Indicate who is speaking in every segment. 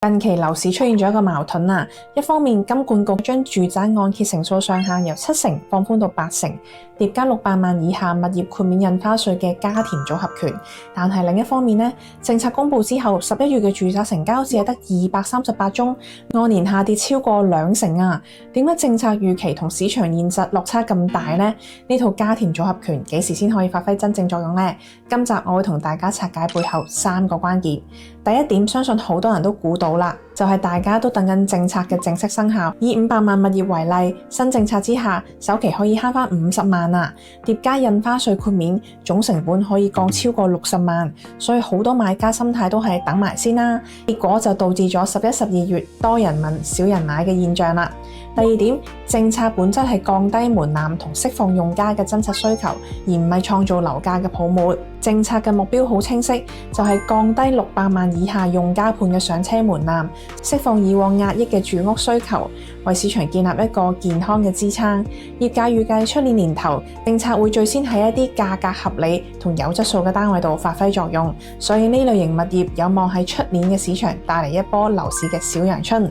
Speaker 1: 近期樓市出現咗一個矛盾啊，一方面金管局將住宅按揭成數上限由7%放寬到8%，疊加600萬以下物業豁免印花稅嘅家田組合權。但係另一方面呢，政策公布之後，11月嘅住宅成交只係得238宗，按年下跌超過2成啊！點解政策預期同市場現實落差咁大呢？呢套家田組合權幾時先可以發揮真正作用呢？今集我會同大家拆解背後3個關鍵。第一點，相信好多人都估到啦，就係大家都等緊政策嘅正式生效。以500萬物業為例，新政策之下，首期可以慳返50萬啊，疊加印花稅豁免，總成本可以降超過60萬，所以好多買家心態都係等埋先啦。結果就導致咗11、12月多人問少人買嘅現象啦。第二點，政策本質係降低門檻同釋放用家嘅真實需求，而唔係創造樓價嘅泡沫。政策嘅目標好清晰，就係降低600萬以下用家盤嘅上車門檻，釋放以往壓抑嘅住屋需求，為市場建立一個健康嘅支撐。業界預計出年年頭，政策會最先喺一啲價格合理同有質素嘅單位度發揮作用，所以呢類型物業有望喺出年嘅市場帶嚟一波樓市嘅小陽春。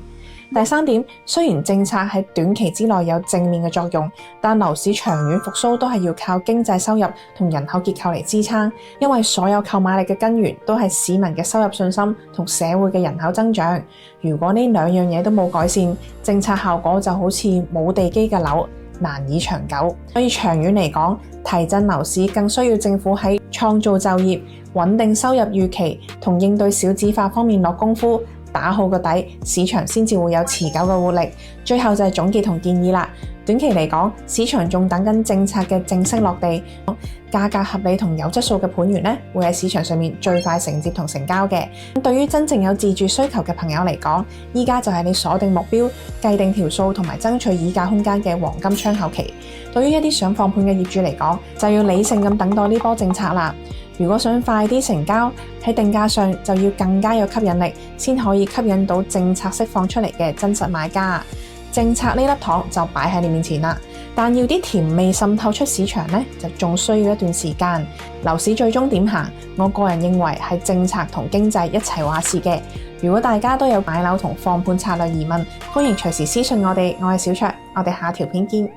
Speaker 1: 第三點，雖然政策喺短期之內有正面嘅作用，但樓市長遠復甦都係要靠經濟收入同人口結構嚟支撐，因為所有購買力嘅根源都係市民嘅收入信心同社會嘅人口增長。如果呢兩樣嘢都冇改善，政策效果就好似冇地基嘅樓，難以長久。所以長遠嚟講，提振樓市更需要政府喺創造就業、穩定收入預期同應對少子化方面落功夫，打好個底，市場先至會有持久嘅活力。最後就係總結同建議啦。短期嚟講，市場仲等緊政策嘅正式落地，價格合理同有質素嘅盤源呢，會喺市場上面最快承接同成交嘅。對於真正有自住需求嘅朋友嚟講，依家就係你鎖定目標、計定條數同埋爭取議價空間嘅黃金窗口期。對於一啲想放盤嘅業主嚟講，就要理性咁等待呢波政策啦。如果想快啲成交，喺定價上就要更加有吸引力，先可以吸引到政策釋放出嚟嘅真實買家。政策呢粒糖就擺喺你面前啦，但要啲甜味滲透出市場呢，就仲需要一段時間。樓市最終點行，我個人認為係政策同經濟一齊話事嘅。如果大家都有買樓同放盤策略疑問，歡迎隨時私信我哋，我係小卓，我哋下條片見。